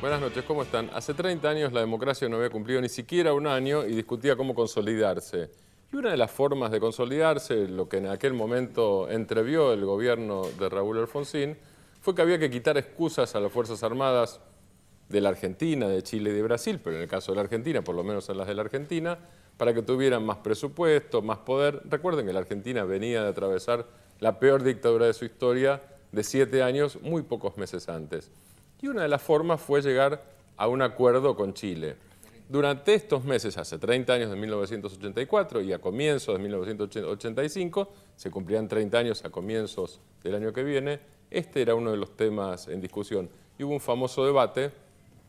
Buenas noches, ¿cómo están? Hace 30 años la democracia no había cumplido ni siquiera un año y discutía cómo consolidarse. Y una de las formas de consolidarse, lo que en aquel momento entrevió el gobierno de Raúl Alfonsín, fue que había que quitar excusas a las Fuerzas Armadas de la Argentina, de Chile y de Brasil, pero en el caso de la Argentina, por lo menos en las de la Argentina, para que tuvieran más presupuesto, más poder. Recuerden que la Argentina venía de atravesar la peor dictadura de su historia de 7 años, muy pocos meses antes. Y una de las formas fue llegar a un acuerdo con Chile. Durante estos meses, hace 30 años de 1984 y a comienzos de 1985, se cumplirán 30 años a comienzos del año que viene, este era uno de los temas en discusión. Y hubo un famoso debate,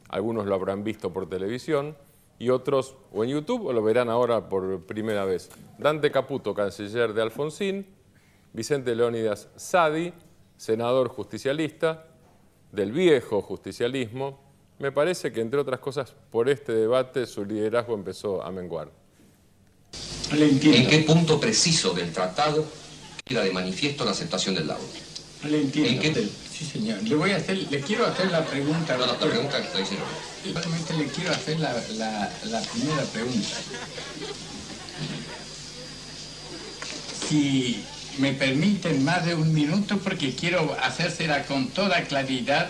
algunos lo habrán visto por televisión, y otros o en YouTube o lo verán ahora por primera vez. Dante Caputo, canciller de Alfonsín, Vicente Leónidas Sadi, senador justicialista, del viejo justicialismo. Me parece que, entre otras cosas, por este debate su liderazgo empezó a menguar. ¿En qué punto preciso del tratado queda de manifiesto la aceptación del laudo? Le entiendo. ¿En qué? Sí, señor. Le quiero hacer la pregunta. No, la pregunta que estoy diciendo. Solamente le quiero hacer la primera pregunta. Si me permiten más de un minuto, porque quiero hacérsela con toda claridad,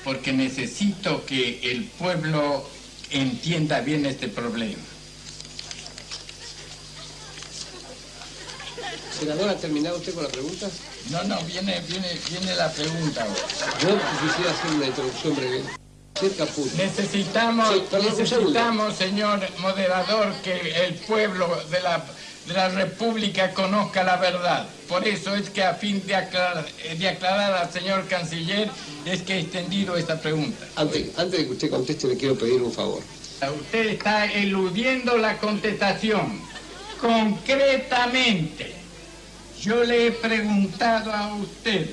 porque necesito que el pueblo entienda bien este problema. Senador, ¿ha terminado usted con la pregunta? No, viene la pregunta ahora. Yo quisiera hacer una introducción breve. Necesitamos, señor moderador, que el pueblo de la República conozca la verdad. Por eso es que a fin de aclarar al señor canciller es que he extendido esta pregunta. Antes de que usted conteste, le quiero pedir un favor. Usted está eludiendo la contestación. Concretamente, yo le he preguntado a usted,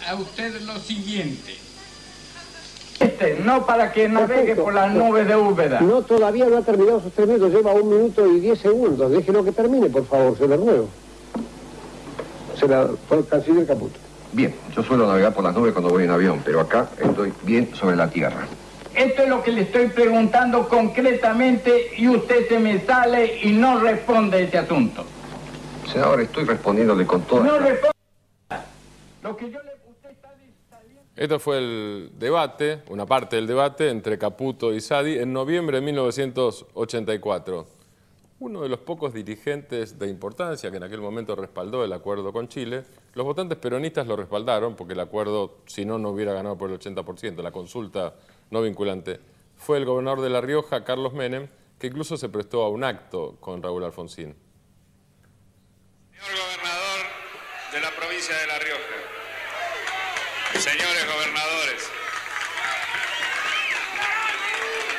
a usted lo siguiente. No para que navegue por las nubes de Úbeda. No, todavía no ha terminado sus 3 minutos, lleva 1 minuto y 10 segundos. Déjelo que termine, por favor, se lo ruego. Por canciller Caputo. Bien, yo suelo navegar por las nubes cuando voy en avión, pero acá estoy bien sobre la tierra. Esto es lo que le estoy preguntando concretamente y usted se me sale y no responde a este asunto. Senador, estoy respondiéndole con toda... No responde. Lo que yo le... Esto fue el debate, una parte del debate entre Caputo y Sadi en noviembre de 1984. Uno de los pocos dirigentes de importancia que en aquel momento respaldó el acuerdo con Chile. Los votantes peronistas lo respaldaron porque el acuerdo, si no, no hubiera ganado por el 80%, la consulta no vinculante. Fue el gobernador de La Rioja, Carlos Menem, que incluso se prestó a un acto con Raúl Alfonsín. Señor gobernador de la provincia de La Rioja, señores gobernadores,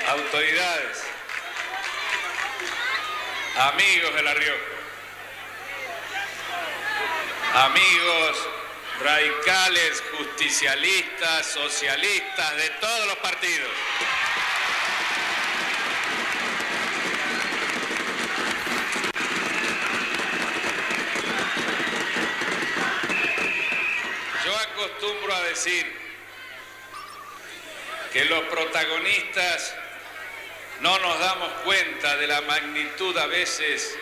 autoridades, amigos de La Rioja, amigos radicales, justicialistas, socialistas, de todos los partidos. Yo acostumbro a decir que los protagonistas no nos damos cuenta de la magnitud a veces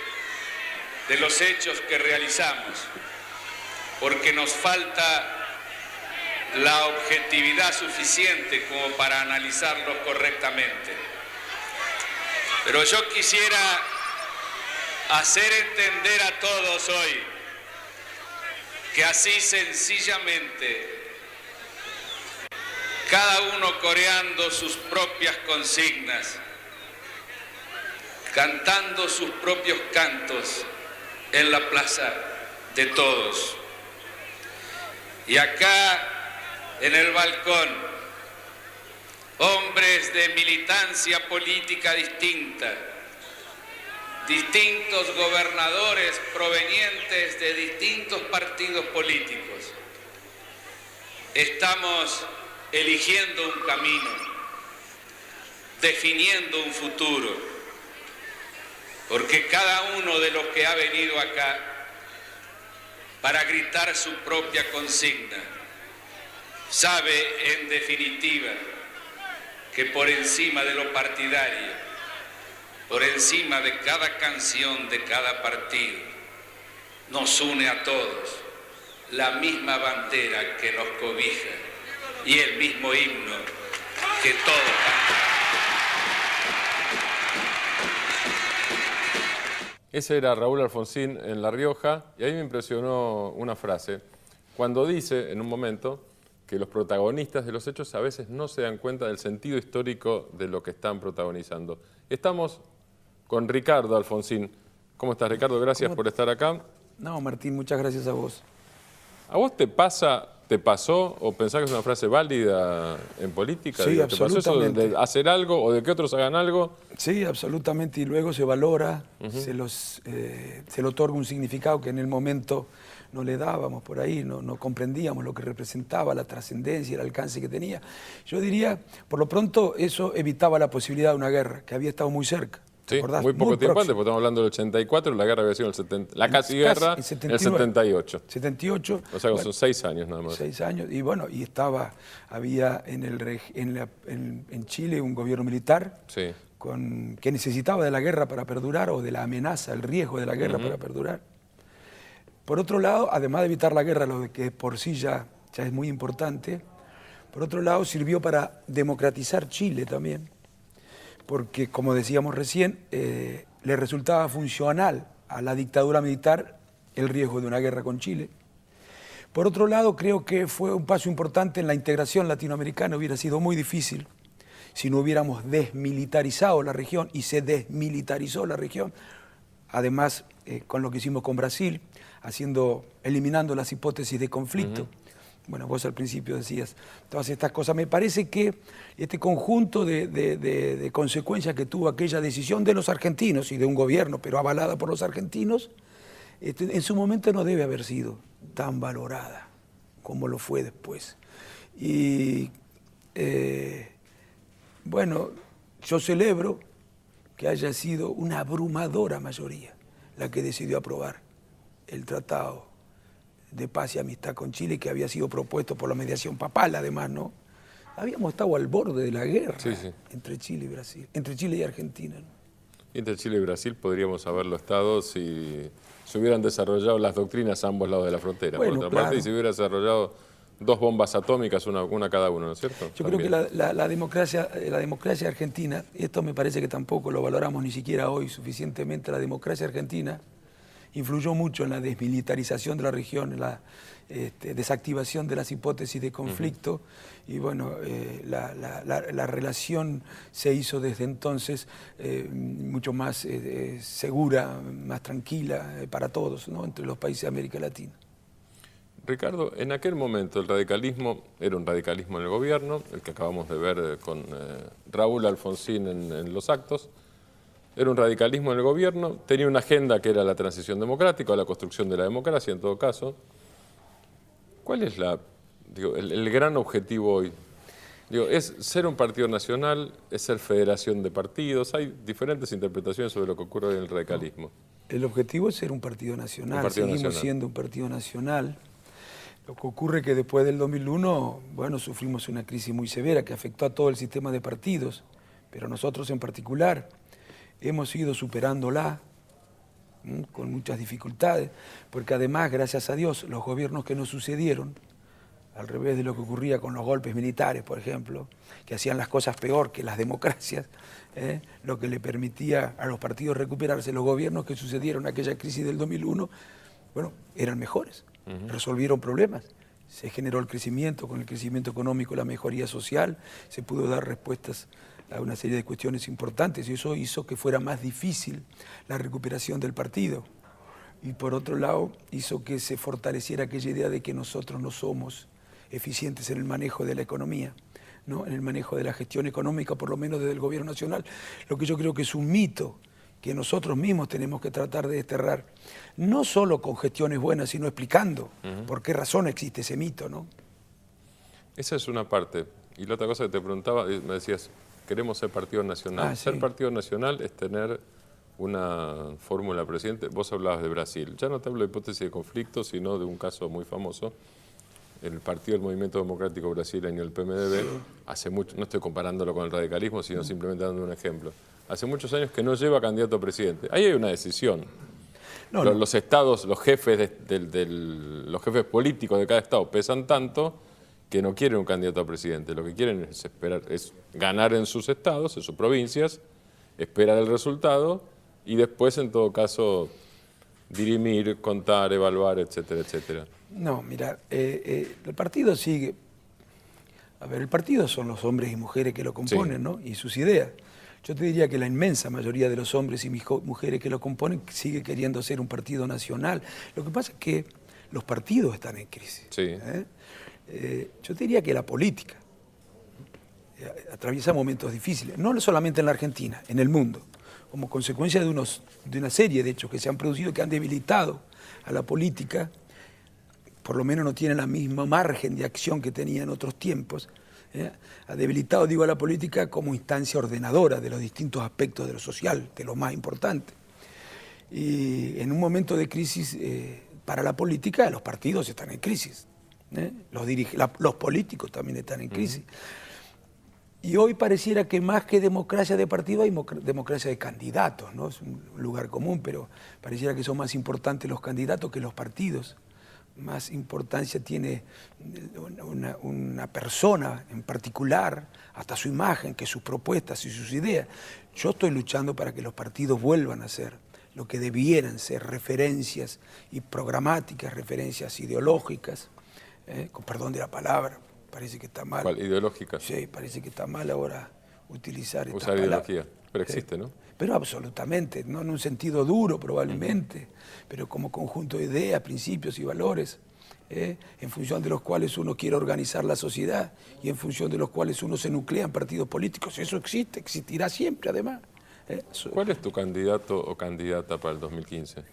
de los hechos que realizamos, porque nos falta la objetividad suficiente como para analizarlos correctamente. Pero yo quisiera hacer entender a todos hoy que así sencillamente, cada uno coreando sus propias consignas, cantando sus propios cantos en la plaza de todos. Y acá, en el balcón, hombres de militancia política distinta, distintos gobernadores provenientes de distintos partidos políticos. Estamos eligiendo un camino, definiendo un futuro, porque cada uno de los que ha venido acá para gritar su propia consigna sabe en definitiva que por encima de lo partidario, por encima de cada canción de cada partido, nos une a todos la misma bandera que nos cobija y el mismo himno que todos cantamos. Ese era Raúl Alfonsín en La Rioja, y ahí me impresionó una frase, cuando dice en un momento que los protagonistas de los hechos a veces no se dan cuenta del sentido histórico de lo que están protagonizando. Estamos con Ricardo Alfonsín. ¿Cómo estás, Ricardo? Gracias por estar acá. No, Martín, muchas gracias a vos. ¿A vos te pasó o pensás que es una frase válida en política? Sí, ¿Te absolutamente. pasó eso de hacer algo o de que otros hagan algo? Sí, absolutamente, y luego se valora, se le otorga un significado que en el momento no le dábamos por ahí, no comprendíamos lo que representaba, la trascendencia, el alcance que tenía. Yo diría, por lo pronto, eso evitaba la posibilidad de una guerra, que había estado muy cerca. Sí, muy poco tiempo antes, porque estamos hablando del 84, la guerra había sido en el 70, la casi guerra en el 78. 78. O sea, son 6 años nada más. 6 años, y bueno, y había en Chile un gobierno militar Sí. que necesitaba de la guerra para perdurar, o de la amenaza, el riesgo de la guerra para perdurar. Por otro lado, además de evitar la guerra, lo que por sí ya es muy importante, por otro lado sirvió para democratizar Chile también, porque, como decíamos recién, le resultaba funcional a la dictadura militar el riesgo de una guerra con Chile. Por otro lado, creo que fue un paso importante en la integración latinoamericana. Hubiera sido muy difícil si no hubiéramos desmilitarizado la región, y se desmilitarizó la región. Además, con lo que hicimos con Brasil, eliminando las hipótesis de conflicto. Bueno, vos al principio decías todas estas cosas. Me parece que este conjunto de consecuencias que tuvo aquella decisión de los argentinos y de un gobierno, pero avalada por los argentinos, en su momento no debe haber sido tan valorada como lo fue después. Y bueno, yo celebro que haya sido una abrumadora mayoría la que decidió aprobar el tratado de paz y amistad con Chile, que había sido propuesto por la mediación papal, además, ¿no? Habíamos estado al borde de la guerra entre Chile y Brasil, entre Chile y Argentina, ¿no? Y entre Chile y Brasil podríamos haberlo estado si se hubieran desarrollado las doctrinas a ambos lados de la frontera. Bueno, por otra parte, y si hubiera desarrollado 2 bombas atómicas, una cada uno, ¿no es cierto? Yo creo que la democracia argentina, esto me parece que tampoco lo valoramos ni siquiera hoy suficientemente, la democracia argentina influyó mucho en la desmilitarización de la región, en la desactivación de las hipótesis de conflicto, y bueno, la relación se hizo desde entonces mucho más segura, más tranquila para todos, ¿no?, entre los países de América Latina. Ricardo, en aquel momento el radicalismo era un radicalismo en el gobierno, el que acabamos de ver con Raúl Alfonsín en los actos. Era un radicalismo en el gobierno, tenía una agenda que era la transición democrática o la construcción de la democracia en todo caso. ¿Cuál es el gran objetivo hoy? ¿Es ser un partido nacional? ¿Es ser federación de partidos? Hay diferentes interpretaciones sobre lo que ocurre en el radicalismo. El objetivo es ser un partido nacional, seguimos siendo un partido nacional. Lo que ocurre es que después del 2001, bueno, sufrimos una crisis muy severa que afectó a todo el sistema de partidos, pero nosotros en particular hemos ido superándola con muchas dificultades, porque además, gracias a Dios, los gobiernos que nos sucedieron, al revés de lo que ocurría con los golpes militares, por ejemplo, que hacían las cosas peor que las democracias, lo que le permitía a los partidos recuperarse, los gobiernos que sucedieron aquella crisis del 2001, bueno, eran mejores, resolvieron problemas. Se generó el crecimiento, con el crecimiento económico, la mejoría social, se pudo dar respuestas a una serie de cuestiones importantes, y eso hizo que fuera más difícil la recuperación del partido. Y por otro lado, hizo que se fortaleciera aquella idea de que nosotros no somos eficientes en el manejo de la economía, ¿no?, en el manejo de la gestión económica, por lo menos desde el gobierno nacional, lo que yo creo que es un mito que nosotros mismos tenemos que tratar de desterrar, no solo con gestiones buenas, sino explicando por qué razón existe ese mito, ¿no? Esa es una parte. Y la otra cosa que te preguntaba, me decías, queremos ser partido nacional. Ser partido nacional es tener una fórmula presidente. Vos hablabas de Brasil. Ya no te hablo de hipótesis de conflicto, sino de un caso muy famoso. el Partido del Movimiento Democrático Brasileño, el PMDB, hace mucho, no estoy comparándolo con el radicalismo, sino simplemente dando un ejemplo, hace muchos años que no lleva candidato a presidente. Ahí hay una decisión. Los estados, los jefes, los jefes políticos de cada estado pesan tanto que no quieren un candidato a presidente. Lo que quieren es ganar en sus estados, en sus provincias, esperar el resultado y después, en todo caso, dirimir, contar, evaluar, etcétera, etcétera. No, mira, el partido sigue. A ver, el partido son los hombres y mujeres que lo componen, sí, ¿no? Y sus ideas. Yo te diría que la inmensa mayoría de los hombres y mujeres que lo componen sigue queriendo ser un partido nacional. Lo que pasa es que los partidos están en crisis. Sí. Yo te diría que la política atraviesa momentos difíciles, no solamente en la Argentina, en el mundo, como consecuencia de una serie de hechos que se han producido que han debilitado a la política. Por lo menos no tiene la misma margen de acción que tenía en otros tiempos. Ha debilitado, digo, a la política como instancia ordenadora de los distintos aspectos de lo social, de lo más importante. Y en un momento de crisis para la política, los partidos están en crisis. Los políticos también están en crisis. Y hoy pareciera que más que democracia de partido hay democracia de candidatos, ¿no? Es un lugar común, pero pareciera que son más importantes los candidatos que los partidos. Más importancia tiene una persona en particular, hasta su imagen, que sus propuestas y sus ideas. Yo estoy luchando para que los partidos vuelvan a ser lo que debieran ser, referencias y programáticas, referencias ideológicas, con perdón de la palabra, parece que está mal. ¿Cuál? ¿Ideológicas? Sí, parece que está mal ahora utilizar esta palabra. Ideología, pero existe, ¿no? Pero absolutamente, no en un sentido duro probablemente, pero como conjunto de ideas, principios y valores, en función de los cuales uno quiere organizar la sociedad y en función de los cuales uno se nuclea en partidos políticos. Eso existe, existirá siempre además. ¿Cuál es tu candidato o candidata para el 2015?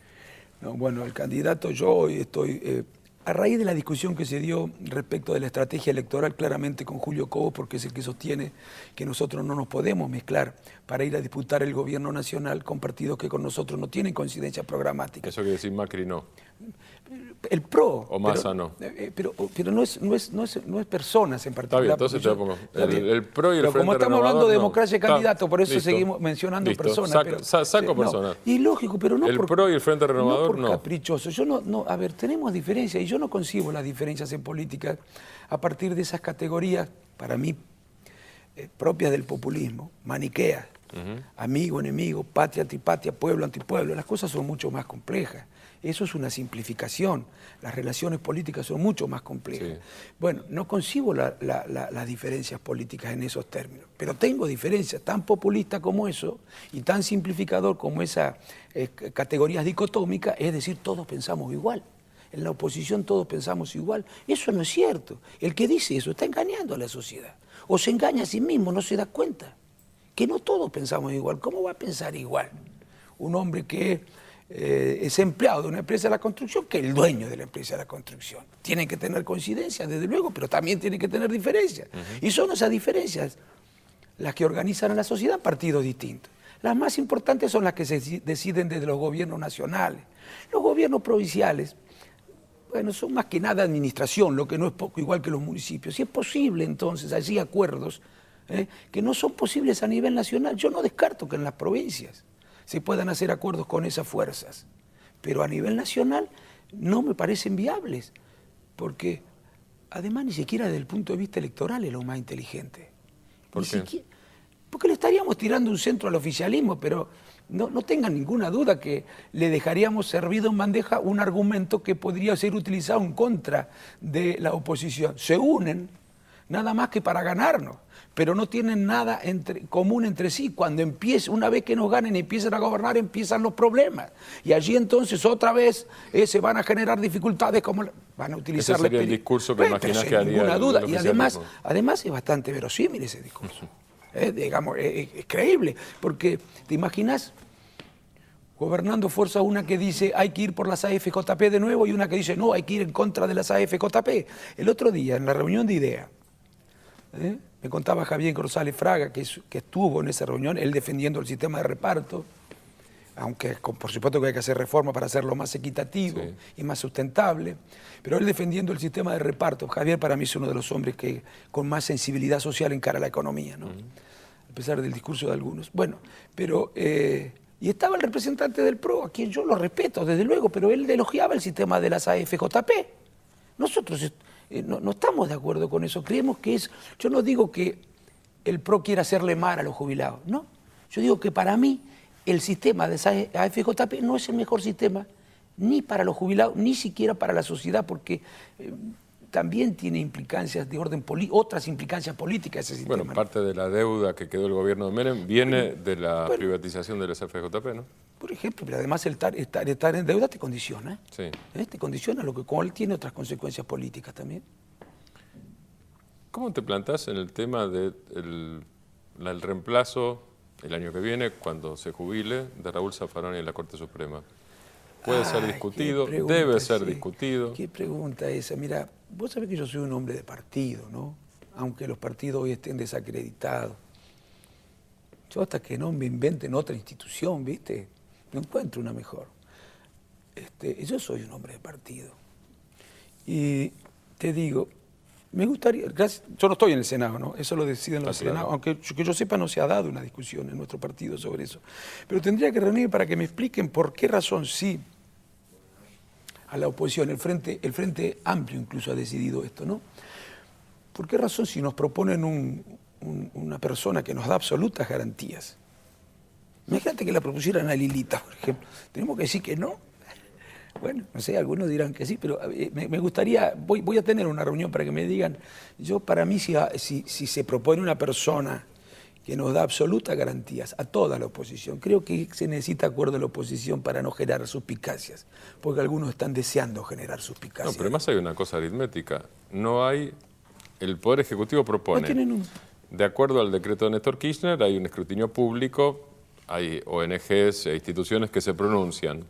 No, bueno, el candidato yo hoy estoy... a raíz de la discusión que se dio respecto de la estrategia electoral, claramente con Julio Cobos, porque es el que sostiene que nosotros no nos podemos mezclar para ir a disputar el gobierno nacional con partidos que con nosotros no tienen coincidencia programática. Eso quiere decir Macri no. El PRO. O Massa no. Pero no es personas en particular. Está bien, entonces te pongo el PRO y el Frente Renovador. Como estamos hablando de democracia de candidato, por eso listo, seguimos mencionando personas. Saco personas. Y lógico, pero no el PRO y el Frente Renovador no. Caprichoso. Yo no, a ver, tenemos diferencias y yo no concibo las diferencias en política a partir de esas categorías, para mí, propias del populismo, maniqueas, amigo, enemigo, patria, antipatria, pueblo, antipueblo. Las cosas son mucho más complejas. Eso es una simplificación. Las relaciones políticas son mucho más complejas. Sí. Bueno, no concibo las diferencias políticas en esos términos, pero tengo diferencias tan populistas como eso y tan simplificador como esas categorías dicotómicas, es decir, todos pensamos igual. En la oposición todos pensamos igual. Eso no es cierto. El que dice eso está engañando a la sociedad. O se engaña a sí mismo, no se da cuenta. Que no todos pensamos igual. ¿Cómo va a pensar igual un hombre que es empleado de una empresa de la construcción que el dueño de la empresa de la construcción? Tienen que tener coincidencias, desde luego, pero también tienen que tener diferencias. Y son esas diferencias las que organizan a la sociedad partidos distintos. Las más importantes son las que se deciden desde los gobiernos nacionales. Los gobiernos provinciales, bueno, son más que nada administración, lo que no es poco, igual que los municipios. Si es posible, entonces, allí acuerdos que no son posibles a nivel nacional. Yo no descarto que en las provincias se puedan hacer acuerdos con esas fuerzas, pero a nivel nacional no me parecen viables, porque además ni siquiera desde el punto de vista electoral es lo más inteligente. ¿Por qué? Porque le estaríamos tirando un centro al oficialismo, pero no tengan ninguna duda que le dejaríamos servido en bandeja un argumento que podría ser utilizado en contra de la oposición. Se unen nada más que para ganarnos, pero no tienen nada común entre sí. Cuando una vez que nos ganen y empiezan a gobernar, empiezan los problemas. Y allí entonces otra vez se van a generar dificultades como van a utilizar... Ese sería el discurso que imaginás que haría ninguna duda. Y además es bastante verosímil ese discurso. Digamos, es creíble, porque te imaginas gobernando fuerza una que dice hay que ir por las AFJP de nuevo y una que dice no, hay que ir en contra de las AFJP. El otro día, en la reunión de ideas, me contaba Javier González Fraga, que estuvo en esa reunión, él defendiendo el sistema de reparto, aunque por supuesto que hay que hacer reformas para hacerlo más equitativo y más sustentable, pero él defendiendo el sistema de reparto. Javier para mí es uno de los hombres que con más sensibilidad social encara la economía, ¿no? A pesar del discurso de algunos. Bueno, pero... y estaba el representante del PRO, a quien yo lo respeto, desde luego, pero él elogiaba el sistema de las AFJP. Nosotros no estamos de acuerdo con eso. Creemos que es... Yo no digo que el PRO quiera hacerle mal a los jubilados, no. Yo digo que para mí el sistema de esa AFJP no es el mejor sistema, ni para los jubilados, ni siquiera para la sociedad, porque también tiene implicancias de orden político, otras implicancias políticas ese sistema. Bueno, parte de la deuda que quedó el gobierno de Menem viene de la privatización de las AFJP, ¿no? Por ejemplo, pero además el estar en deuda te condiciona. Sí. Te condiciona, lo que con él tiene otras consecuencias políticas también. ¿Cómo te plantás en el tema del reemplazo el año que viene, cuando se jubile, de Raúl Zaffaroni en la Corte Suprema? ¿Puede ser discutido? ¿Debe ser discutido? ¿Qué pregunta esa? Mira, vos sabés que yo soy un hombre de partido, ¿no? Aunque los partidos hoy estén desacreditados. Yo hasta que no me inventen otra institución, ¿viste? No encuentro una mejor. Yo soy un hombre de partido. Y te digo, me gustaría, yo no estoy en el Senado, ¿no? Eso lo deciden los senados, aunque que yo sepa no se ha dado una discusión en nuestro partido sobre eso. Pero tendría que reunirme para que me expliquen por qué razón sí a la oposición, el Frente Amplio incluso ha decidido esto, ¿no? ¿Por qué razón si nos proponen una persona que nos da absolutas garantías? Imagínate que la propusieran a Lilita, por ejemplo. Tenemos que decir que no. Bueno, no sé, algunos dirán que sí, pero me gustaría, voy a tener una reunión para que me digan, para mí si se propone una persona que nos da absolutas garantías a toda la oposición, creo que se necesita acuerdo de la oposición para no generar suspicacias, porque algunos están deseando generar suspicacias. No, pero además hay una cosa aritmética, el Poder Ejecutivo propone, de acuerdo al decreto de Néstor Kirchner, hay un escrutinio público, hay ONGs e instituciones que se pronuncian.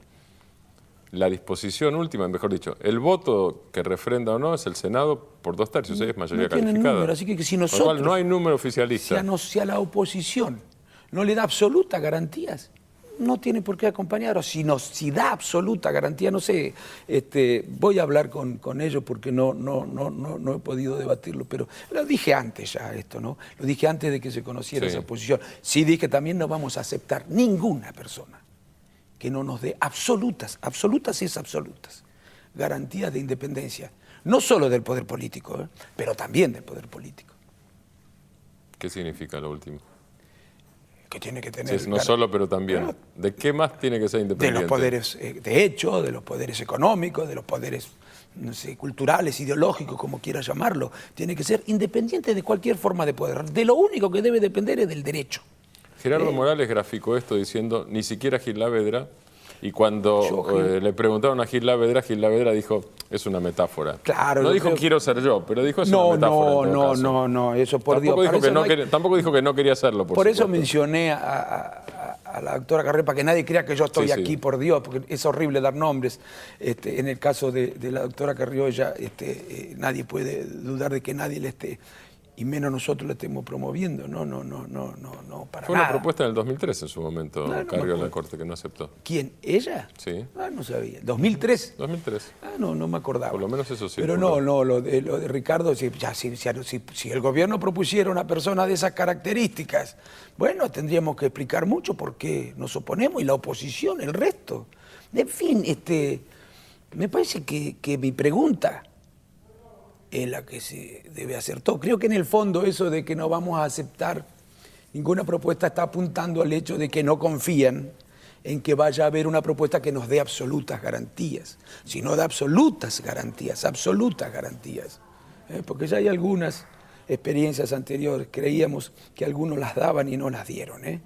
La disposición última, mejor dicho, el voto que refrenda o no es el Senado por 2/3, es mayoría calificada. Número, así que si nosotros, por lo cual no hay número oficialista. Si a la oposición no le da absolutas garantías, no tiene por qué acompañar. O si da absoluta garantía, no sé, voy a hablar con ellos porque no he podido debatirlo, pero lo dije antes ya esto, ¿no? Lo dije antes de que se conociera esa posición. Sí dije también no vamos a aceptar ninguna persona que no nos dé absolutas garantías de independencia, no solo del poder político, pero también del poder político. ¿Qué significa lo último? Que tiene que tener... Sí, no solo, pero también. ¿De qué más tiene que ser independiente? De los poderes de hecho, de los poderes económicos, de los poderes, no sé, culturales, ideológicos, como quieras llamarlo. Tiene que ser independiente de cualquier forma de poder. De lo único que debe depender es del derecho. Gerardo Morales graficó esto diciendo, ni siquiera Gil Lavedra, y cuando le preguntaron a Gil Lavedra dijo, es una metáfora. Claro, no dijo quiero ser yo, pero dijo es una metáfora. No, eso por tampoco Dios. Dijo tampoco dijo que no quería hacerlo, por eso mencioné a la doctora Carrió, para que nadie crea que yo estoy aquí, por Dios, porque es horrible dar nombres. En el caso de la doctora Carrió, ella, nadie puede dudar de que nadie le esté... y menos nosotros lo estemos promoviendo. No, para nada. Fue una propuesta en el 2003 en su momento, Carrió en la Corte, que no aceptó. ¿Quién? ¿Ella? Sí. No sabía. ¿2003? 2003. No me acordaba. Por lo menos eso sí. Pero lo de Ricardo, si el gobierno propusiera una persona de esas características, bueno, tendríamos que explicar mucho por qué nos oponemos, y la oposición, el resto. En fin, me parece que mi pregunta es la que se debe hacer todo. Creo que en el fondo eso de que no vamos a aceptar ninguna propuesta está apuntando al hecho de que no confían en que vaya a haber una propuesta que nos dé absolutas garantías, sino de absolutas garantías, porque ya hay algunas experiencias anteriores, creíamos que algunos las daban y no las dieron,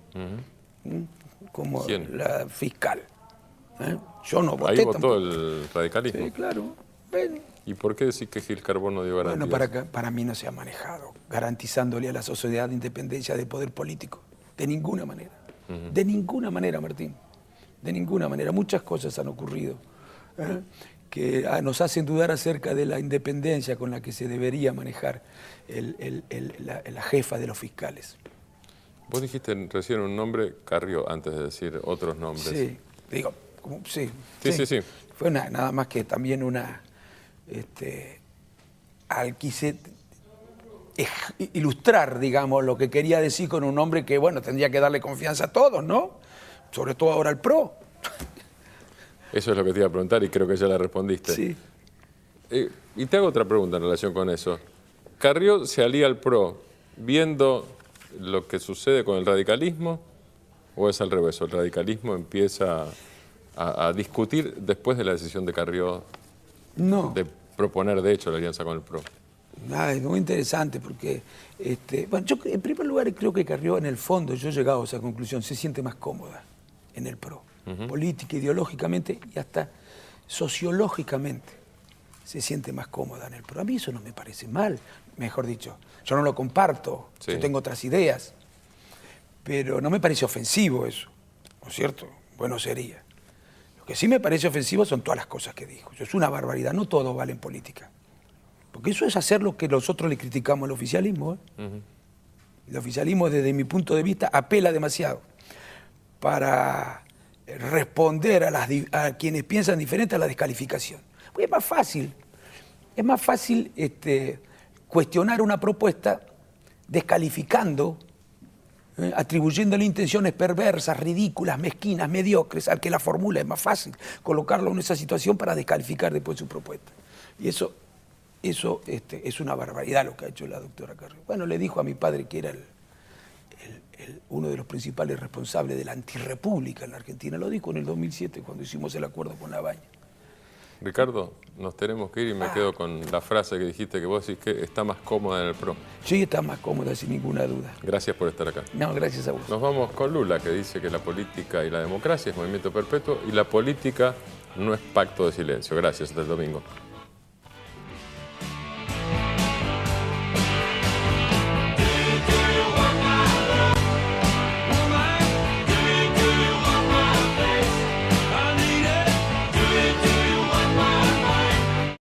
como ¿Quién? La fiscal. Yo no voté. Ahí votó el radicalismo. Sí, claro. Bueno. ¿Y por qué decís que Gil Carbón no dio garantías? Bueno, para mí no se ha manejado garantizándole a la sociedad independencia de poder político. De ninguna manera. De ninguna manera, Martín. De ninguna manera. Muchas cosas han ocurrido que nos hacen dudar acerca de la independencia con la que se debería manejar la jefa de los fiscales. Vos dijiste recién un nombre, Carrió, antes de decir otros nombres. Sí, digo, sí. Sí. Fue nada más que también quise ilustrar, digamos, lo que quería decir con un nombre que, bueno, tendría que darle confianza a todos, ¿no? Sobre todo ahora al PRO. Eso es lo que te iba a preguntar y creo que ya la respondiste. Sí. Y te hago otra pregunta en relación con eso. ¿Carrió se alía al PRO viendo lo que sucede con el radicalismo o es al revés? ¿O el radicalismo empieza a discutir después de la decisión de Carrió de proponer, de hecho, la alianza con el PRO? Es muy interesante porque, bueno, yo en primer lugar creo que Carrió, en el fondo, yo he llegado a esa conclusión, se siente más cómoda en el PRO, política, ideológicamente y hasta sociológicamente se siente más cómoda en el PRO. A mí eso no me parece mal, mejor dicho. Yo no lo comparto, yo tengo otras ideas, pero no me parece ofensivo eso, ¿no es cierto? Bueno sería. Lo que sí me parece ofensivo son todas las cosas que dijo. Eso es una barbaridad, no todo vale en política. Porque eso es hacer lo que nosotros le criticamos al oficialismo. El oficialismo, desde mi punto de vista, apela demasiado para responder a quienes piensan diferente a la descalificación. Pues es más fácil cuestionar una propuesta descalificando, atribuyéndole intenciones perversas, ridículas, mezquinas, mediocres, al que la formula. Es más fácil colocarlo en esa situación para descalificar después su propuesta. Y eso es una barbaridad lo que ha hecho la doctora Carrió. Bueno, le dijo a mi padre que era uno de los principales responsables de la antirrepública en la Argentina. Lo dijo en el 2007 cuando hicimos el acuerdo con Labaña. Ricardo, nos tenemos que ir y me quedo con la frase que dijiste, que vos decís que está más cómoda en el PRO. Sí, está más cómoda, sin ninguna duda. Gracias por estar acá. No, gracias a vos. Nos vamos con Lula, que dice que la política y la democracia es movimiento perpetuo y la política no es pacto de silencio. Gracias, hasta el domingo.